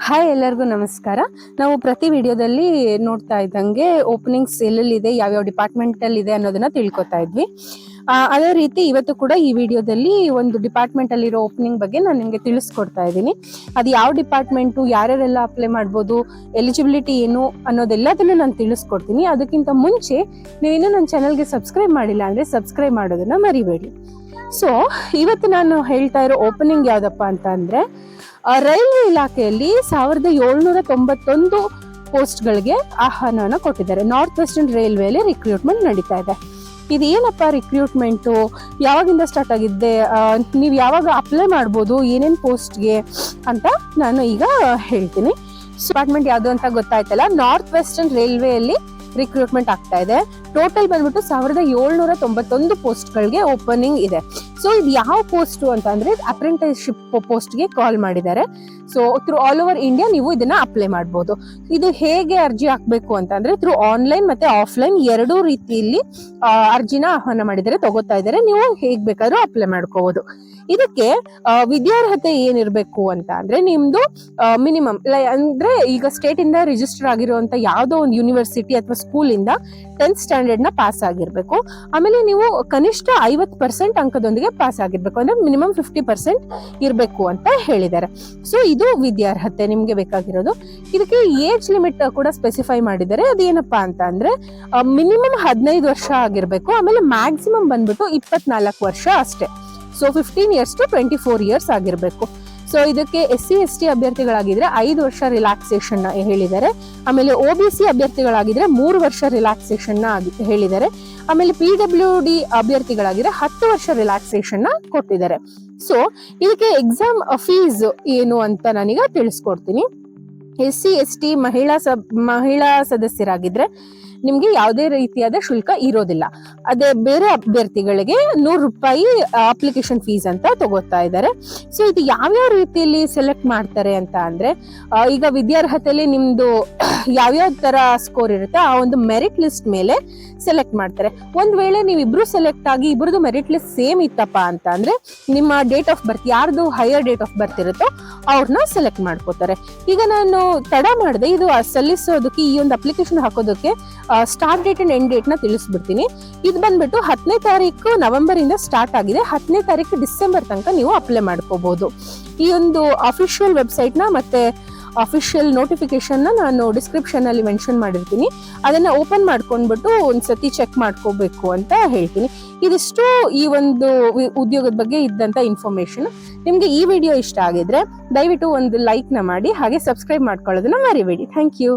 Hi, ಎಲ್ಲರಿಗೂ ನಮಸ್ಕಾರ. ನಾವು ಪ್ರತಿ ವಿಡಿಯೋದಲ್ಲಿ ನೋಡ್ತಾ ಇದ್ದಂಗೆ ಓಪನಿಂಗ್ಸ್ ಎಲ್ಲೆಲ್ಲಿದೆ, ಯಾವ್ಯಾವ ಡಿಪಾರ್ಟ್ಮೆಂಟ್ ಅಲ್ಲಿ ಇದೆ ಅನ್ನೋದನ್ನ ತಿಳ್ಕೊತಾ ಇದ್ವಿ. ಅದೇ ರೀತಿ ಇವತ್ತು ಕೂಡ ಈ ವಿಡಿಯೋದಲ್ಲಿ ಒಂದು ಡಿಪಾರ್ಟ್ಮೆಂಟ್ ಅಲ್ಲಿರೋ ಓಪನಿಂಗ್ ಬಗ್ಗೆ ನಾನು ನಿಮಗೆ ತಿಳಿಸ್ಕೊಡ್ತಾ ಇದ್ದೀನಿ. ಅದು ಯಾವ ಡಿಪಾರ್ಟ್ಮೆಂಟು, ಯಾರ್ಯಾರೆಲ್ಲ ಅಪ್ಲೈ ಮಾಡ್ಬೋದು, ಎಲಿಜಿಬಿಲಿಟಿ ಏನು ಅನ್ನೋದೆಲ್ಲದನ್ನು ನಾನು ತಿಳಿಸ್ಕೊಡ್ತೀನಿ. ಅದಕ್ಕಿಂತ ಮುಂಚೆ ನೀವಿನ್ನೂ ನನ್ನ ಚಾನಲ್ಗೆ ಸಬ್ಸ್ಕ್ರೈಬ್ ಮಾಡಿಲ್ಲ ಅಂದರೆ ಸಬ್ಸ್ಕ್ರೈಬ್ ಮಾಡೋದನ್ನ ಮರಿಬೇಡಿ. ಸೊ ಇವತ್ತು ನಾನು ಹೇಳ್ತಾ ಇರೋ ಓಪನಿಂಗ್ ಯಾವ್ದಪ್ಪ ಅಂತ ಅಂದ್ರೆ, ರೈಲ್ವೆ ಇಲಾಖೆಯಲ್ಲಿ 1791 ಪೋಸ್ಟ್ಗಳಿಗೆ ಆಹ್ವಾನವನ್ನು ಕೊಟ್ಟಿದ್ದಾರೆ. ನಾರ್ತ್ ವೆಸ್ಟರ್ನ್ ರೈಲ್ವೆಯಲ್ಲಿ ರಿಕ್ರೂಟ್ಮೆಂಟ್ ನಡೀತಾ ಇದೆ. ಇದು ಏನಪ್ಪ ರಿಕ್ರೂಟ್ಮೆಂಟು, ಯಾವಾಗಿಂದ ಸ್ಟಾರ್ಟ್ ಆಗಿದ್ದೆ, ನೀವು ಯಾವಾಗ ಅಪ್ಲೈ ಮಾಡ್ಬೋದು, ಏನೇನು ಪೋಸ್ಟ್ಗೆ ಅಂತ ನಾನು ಈಗ ಹೇಳ್ತೀನಿ. ಡಿಪಾರ್ಟ್ಮೆಂಟ್ ಯಾವುದು ಅಂತ ಗೊತ್ತಾಯ್ತಲ್ಲ, ನಾರ್ತ್ ವೆಸ್ಟರ್ನ್ ರೈಲ್ವೆಯಲ್ಲಿ ರಿಕ್ರೂಟ್ಮೆಂಟ್ ಆಗ್ತಾ ಇದೆ. ಟೋಟಲ್ ಬಂದ್ಬಿಟ್ಟು 1791 ಪೋಸ್ಟ್ಗಳಿಗೆ ಓಪನಿಂಗ್ ಇದೆ. ಸೊ ಇದು ಯಾವ ಪೋಸ್ಟ್ ಅಂತ ಅಂದ್ರೆ ಅಪ್ರೆಂಟಿಸ್ಶಿಪ್ ಪೋಸ್ಟ್ಗೆ ಕಾಲ್ ಮಾಡಿದ್ದಾರೆ. So through all over India ನೀವು ಇದನ್ನ ಅಪ್ಲೈ ಮಾಡಬಹುದು. ಇದು ಹೇಗೆ ಅರ್ಜಿ ಹಾಕ್ಬೇಕು ಅಂತ ಅಂದ್ರೆ ಥ್ರೂ ಆನ್ಲೈನ್ ಮತ್ತೆ ಆಫ್ಲೈನ್ ಎರಡೂ ರೀತಿಯಲ್ಲಿ ಅರ್ಜಿನ ಆಹ್ವಾನ ಮಾಡಿದ್ದಾರೆ, ತಗೋತಾ ಇದ್ದಾರೆ. ನೀವು ಹೇಗ್ ಬೇಕಾದ್ರೂ ಅಪ್ಲೈ ಮಾಡ್ಕೋಬಹುದು. ಇದಕ್ಕೆ ವಿದ್ಯಾರ್ಹತೆ ಏನಿರ್ಬೇಕು ಅಂತ ಅಂದ್ರೆ, ನಿಮ್ದು ಮಿನಿಮಮ್ ಅಂದ್ರೆ ಈಗ ಸ್ಟೇಟ್ ಇಂದ ರಿಜಿಸ್ಟರ್ ಆಗಿರುವಂತ ಯಾವ್ದೋ ಒಂದು ಯೂನಿವರ್ಸಿಟಿ ಅಥವಾ ಸ್ಕೂಲ್ ಇಂದ 10th ಸ್ಟ್ಯಾಂಡರ್ಡ್ ನ ಪಾಸ್ ಆಗಿರ್ಬೇಕು. ಆಮೇಲೆ ನೀವು ಕನಿಷ್ಠ 50% ಅಂಕದೊಂದಿಗೆ ಪಾಸ್ ಆಗಿರ್ಬೇಕು, ಅಂದ್ರೆ ಮಿನಿಮಮ್ 50% ಇರ್ಬೇಕು ಅಂತ ಹೇಳಿದ್ದಾರೆ. ಸೊ ಇದು ವಿದ್ಯಾರ್ಹತೆ ನಿಮ್ಗೆ ಬೇಕಾಗಿರೋದು. ಇದಕ್ಕೆ ಏಜ್ ಲಿಮಿಟ್ ಕೂಡ ಸ್ಪೆಸಿಫೈ ಮಾಡಿದ್ದಾರೆ. ಅದೇನಪ್ಪಾ ಅಂತ ಅಂದ್ರೆ ಮಿನಿಮಮ್ 15 ವರ್ಷ ಆಗಿರ್ಬೇಕು, ಆಮೇಲೆ ಮ್ಯಾಕ್ಸಿಮಮ್ ಬಂದ್ಬಿಟ್ಟು 24 ವರ್ಷ ಅಷ್ಟೇ. ಸೊ 15 years to 24 years ಆಗಿರ್ಬೇಕು. ಸೊ ಇದಕ್ಕೆ SC/ST ಅಭ್ಯರ್ಥಿಗಳಾಗಿದ್ರೆ 5 ವರ್ಷ ರಿಲ್ಯಾಕ್ಸೇಷನ್ ಹೇಳಿದ್ದಾರೆ. ಆಮೇಲೆ OBC ಅಭ್ಯರ್ಥಿಗಳಾಗಿದ್ರೆ 3 ವರ್ಷ ರಿಲ್ಯಾಕ್ಸೇಷನ್ ಹೇಳಿದ್ದಾರೆ. ಆಮೇಲೆ PWD ಅಭ್ಯರ್ಥಿಗಳಾಗಿದ್ರೆ 10 ವರ್ಷ ರಿಲ್ಯಾಕ್ಸೇಷನ್ ಕೊಟ್ಟಿದ್ದಾರೆ. ಸೊ ಇದಕ್ಕೆ ಎಕ್ಸಾಮ್ ಫೀಸ್ ಏನು ಅಂತ ನಾನೀಗ ತಿಳಿಸ್ಕೊಡ್ತೀನಿ. SC/ST ಮಹಿಳಾ ಸದಸ್ಯರಾಗಿದ್ರೆ ನಿಮ್ಗೆ ಯಾವುದೇ ರೀತಿಯಾದ ಶುಲ್ಕ ಇರೋದಿಲ್ಲ. ಅದೇ ಬೇರೆ ಅಭ್ಯರ್ಥಿಗಳಿಗೆ 100 ರೂಪಾಯಿ ಅಪ್ಲಿಕೇಶನ್ ಫೀಸ್ ಅಂತ ತಗೋತಾ ಇದ್ದಾರೆ. ಸೊ ಇದು ಯಾವ್ಯಾವ ರೀತಿಯಲ್ಲಿ ಸೆಲೆಕ್ಟ್ ಮಾಡ್ತಾರೆ ಅಂತ ಅಂದ್ರೆ, ಈಗ ವಿದ್ಯಾರ್ಹತೆಯಲ್ಲಿ ನಿಮ್ದು ಯಾವ್ಯಾವ ತರ ಸ್ಕೋರ್ ಇರುತ್ತೆ ಆ ಒಂದು ಮೆರಿಟ್ ಲಿಸ್ಟ್ ಮೇಲೆ ಸೆಲೆಕ್ಟ್ ಮಾಡ್ತಾರೆ. ಒಂದ್ ವೇಳೆ ನೀವು ಇಬ್ರು ಸೆಲೆಕ್ಟ್ ಆಗಿ ಇಬ್ರದ್ದು ಮೆರಿಟ್ ಲಿಸ್ಟ್ ಸೇಮ್ ಇತ್ತಪ್ಪ ಅಂತ ಅಂದ್ರೆ, ನಿಮ್ಮ ಡೇಟ್ ಆಫ್ ಬರ್ತ್ ಯಾರ್ದು ಹೈಯರ್ ಡೇಟ್ ಆಫ್ ಬರ್ತ್ ಇರುತ್ತೋ ಅವ್ರನ್ನ ಸೆಲೆಕ್ಟ್ ಮಾಡ್ಕೋತಾರೆ. ಈಗ ನಾನು ತಡ ಮಾಡಿದೆ, ಇದು ಸಲ್ಲಿಸೋದಕ್ಕೆ ಈ ಒಂದು ಅಪ್ಲಿಕೇಶನ್ ಹಾಕೋದಕ್ಕೆ start date and end date ನ ತಿಳಿಸ್ಬಿಡ್ತೀನಿ. ಇದು ಬಂದ್ಬಿಟ್ಟು 10ನೇ ತಾರೀಕು ನವೆಂಬರ್ ಇಂದ ಸ್ಟಾರ್ಟ್ ಆಗಿದೆ. 10ನೇ ತಾರೀಕು ಡಿಸೆಂಬರ್ ತನಕ ನೀವು ಅಪ್ಲೈ ಮಾಡ್ಕೋಬಹುದು. ಈ ಒಂದು ಅಫಿಷಿಯಲ್ ವೆಬ್ಸೈಟ್ ನ ಮತ್ತೆ ಅಫಿಷಿಯಲ್ ನೋಟಿಫಿಕೇಶನ್ ನಾನು ಡಿಸ್ಕ್ರಿಪ್ಷನ್ ಅಲ್ಲಿ ಮೆನ್ಷನ್ ಮಾಡಿರ್ತೀನಿ. ಅದನ್ನ ಓಪನ್ ಮಾಡ್ಕೊಂಡ್ಬಿಟ್ಟು ಒಂದ್ಸತಿ ಚೆಕ್ ಮಾಡ್ಕೋಬೇಕು ಅಂತ ಹೇಳ್ತೀನಿ. ಇದಿಷ್ಟು ಈ ಒಂದು ಉದ್ಯೋಗದ ಬಗ್ಗೆ ಇದ್ದಂತ ಇನ್ಫಾರ್ಮೇಶನ್. ನಿಮ್ಗೆ ಈ ವಿಡಿಯೋ ಇಷ್ಟ ಆಗಿದ್ರೆ ದಯವಿಟ್ಟು ಒಂದು ಲೈಕ್ ನ ಮಾಡಿ, ಹಾಗೆ ಸಬ್ಸ್ಕ್ರೈಬ್ ಮಾಡ್ಕೊಳ್ಳೋದನ್ನ ಮರಿಬೇಡಿ. Thank you.